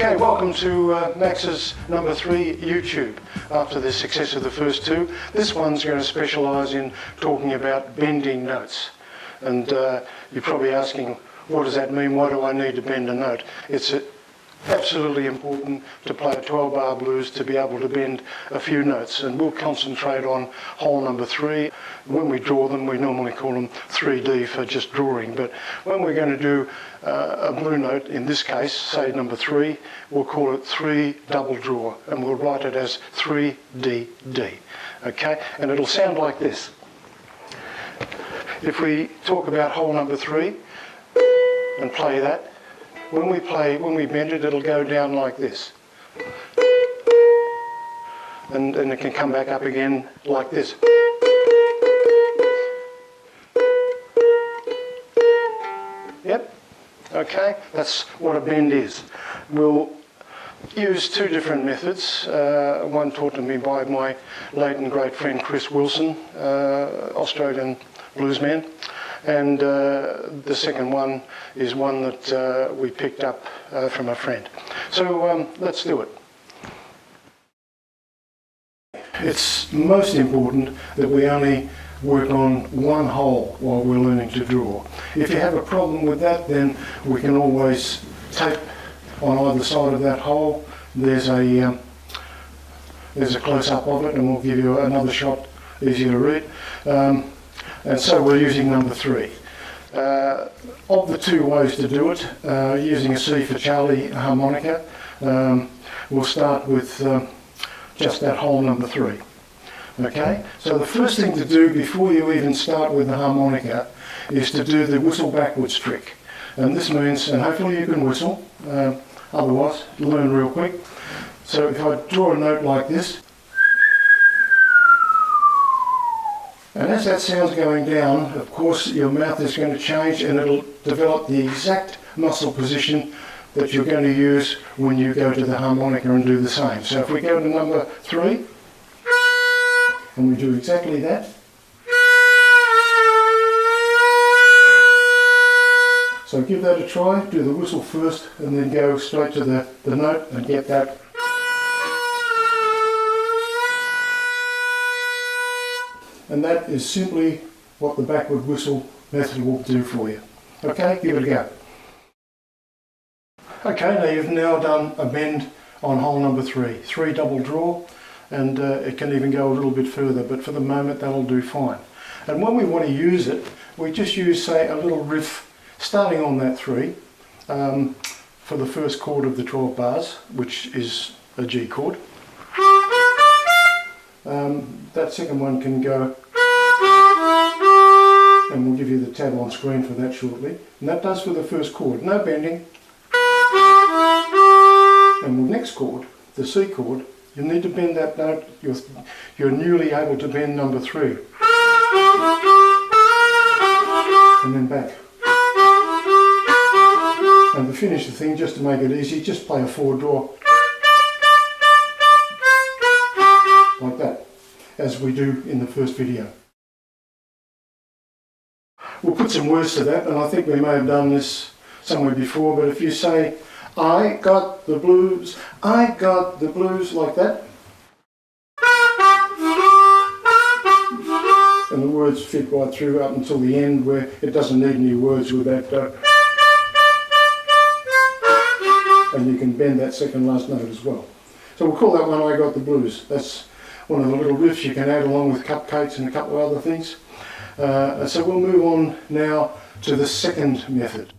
Okay, welcome to Max's number 3 YouTube. After the success of the first two, this one's going to specialise in talking about bending notes. And you're probably asking, what does that mean? Why do I need to bend a note? It's absolutely important to play a 12-bar blues to be able to bend a few notes, and we'll concentrate on hole number 3. When we draw them, we normally call them 3D for just drawing, but when we're going to do a blue note, in this case, say number 3, we'll call it 3 double draw, and we'll write it as 3DD, okay? And it'll sound like this. If we talk about hole number 3 and play that, when we bend it, it'll go down like this. And it can come back up again like this. Yep, okay, that's what a bend is. We'll use two different methods. One taught to me by my late and great friend Chris Wilson, Australian bluesman. And the second one is one that we picked up from a friend. So let's do it. It's most important that we only work on one hole while we're learning to draw. If you have a problem with that, then we can always tape on either side of that hole. There's a close-up of it, and we'll give you another shot, easier to read. And so we're using number 3. Of the two ways to do it, using a C for Charlie harmonica, we'll start with just that hole number 3. Okay? So the first thing to do before you even start with the harmonica is to do the whistle backwards trick. And this means, and hopefully you can whistle, otherwise learn real quick. So if I draw a note like this, and as that sound's going down, of course, your mouth is going to change and it'll develop the exact muscle position that you're going to use when you go to the harmonica and do the same. So if we go to number 3, and we do exactly that. So give that a try, do the whistle first, and then go straight to the note and get that. And that is simply what the backward whistle method will do for you. Okay, give it a go. Okay, now you've now done a bend on hole number 3. 3 double draw, and it can even go a little bit further, but for the moment that'll do fine. And when we want to use it, we just use, say, a little riff starting on that 3 for the first chord of the 12 bars, which is a G chord. That second one can go, and we'll give you the tab on screen for that shortly. And that does for the first chord, no bending. And the next chord, the C chord, you need to bend that note. You're newly able to bend number 3. And then back. And to finish the thing, just to make it easy, just play a 4 draw. Like that, as we do in the first video. We'll put some words to that, and I think we may have done this somewhere before, but if you say, I got the blues, like that. And the words fit right through up until the end, where it doesn't need any words with that. And you can bend that second last note as well. So we'll call that one I Got the Blues. That's one of the little riffs you can add along with cupcakes and a couple of other things. So we'll move on now to the second method.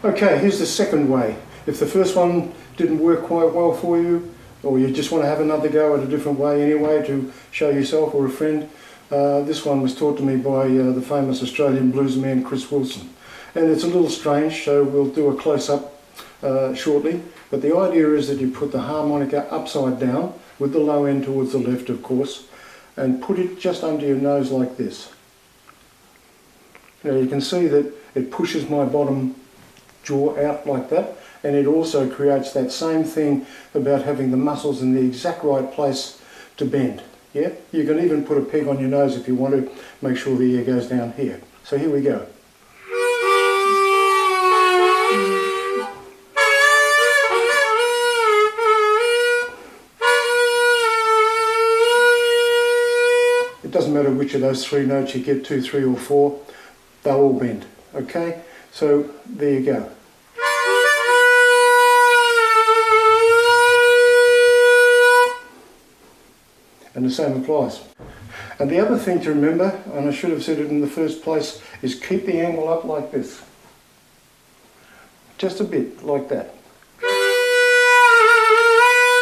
Okay, here's the second way. If the first one didn't work quite well for you, or you just want to have another go at a different way anyway to show yourself or a friend, this one was taught to me by the famous Australian bluesman Chris Wilson. And it's a little strange, so we'll do a close-up shortly. But the idea is that you put the harmonica upside down, with the low end towards the left, of course, and put it just under your nose like this. Now you can see that it pushes my bottom jaw out like that, and it also creates that same thing about having the muscles in the exact right place to bend. Yeah? You can even put a peg on your nose if you want to make sure the ear goes down here. So here we go. it doesn't matter which of those 3 notes you get, 2, 3 or 4, they'll all bend. Okay, so there you go. And the same applies. And the other thing to remember, and I should have said it in the first place, is keep the angle up like this. Just a bit, like that.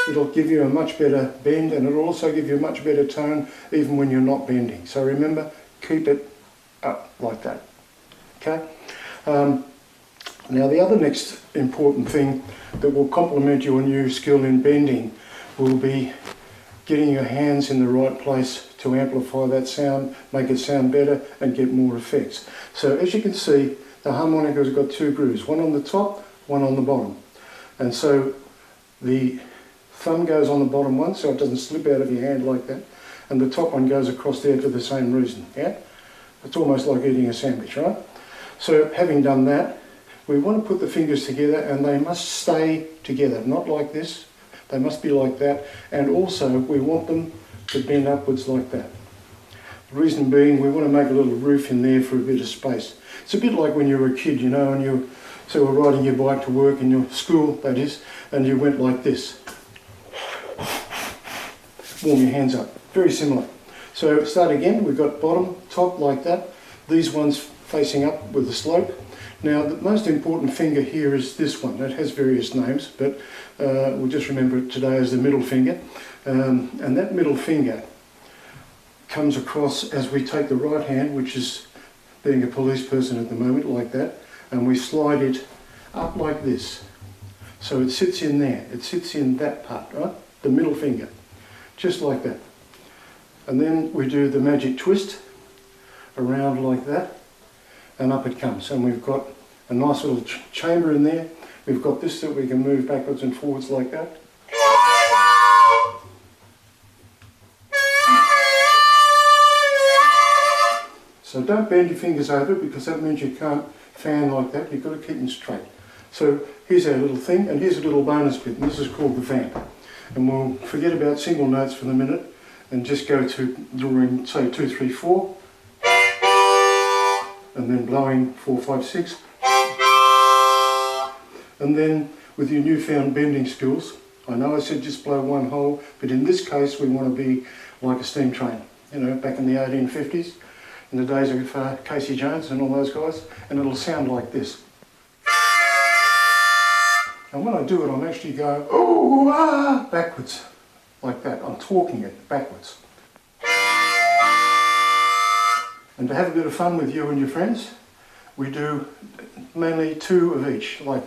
It'll give you a much better bend, and it'll also give you a much better tone even when you're not bending. So remember, keep it up like that. Okay? Now the other next important thing that will complement your new skill in bending will be getting your hands in the right place to amplify that sound, make it sound better and get more effects. So as you can see, the harmonica's got 2 grooves, one on the top, one on the bottom. And so the thumb goes on the bottom one so it doesn't slip out of your hand like that, and the top one goes across there for the same reason. Yeah? It's almost like eating a sandwich, right? So having done that, we want to put the fingers together, and they must stay together, not like this. They must be like that, and also we want them to bend upwards like that. The reason being, we want to make a little roof in there for a bit of space. It's a bit like when you were a kid, you know, and you were riding your bike to work in your school, that is, and you went like this. Warm your hands up. Very similar. So start again. We've got bottom, top like that. These ones facing up with the slope. Now the most important finger here is this one. It has various names, but we'll just remember it today as the middle finger. And that middle finger comes across as we take the right hand, which is being a police person at the moment, like that, and we slide it up like this. So it sits in there. It sits in that part, right? The middle finger. Just like that. And then we do the magic twist around like that, and up it comes. And we've got a nice little chamber in there. We've got this that we can move backwards and forwards like that. So don't bend your fingers over, because that means you can't fan like that. You've got to keep them straight. So here's our little thing, and here's a little bonus bit, and this is called the vamp. And we'll forget about single notes for the minute and just go to drawing, say, 2, 3, 4, and then blowing 4, 5, 6. And then with your newfound bending skills, I know I said just blow one hole, but in this case we want to be like a steam train. You know, back in the 1850s, in the days of Casey Jones and all those guys, and it'll sound like this. And when I do it, I'm actually going, oh, ah, backwards, like that. I'm talking it backwards. And to have a bit of fun with you and your friends, we do mainly 2 of each, like.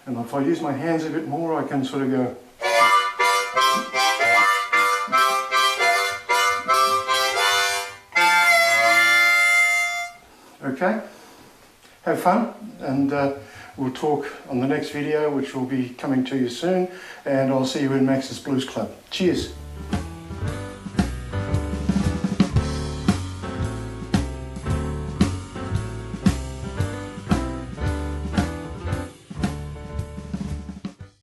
And if I use my hands a bit more, I can sort of go. Okay, have fun, and we'll talk on the next video, which will be coming to you soon, and I'll see you in Max's Blues Club. Cheers.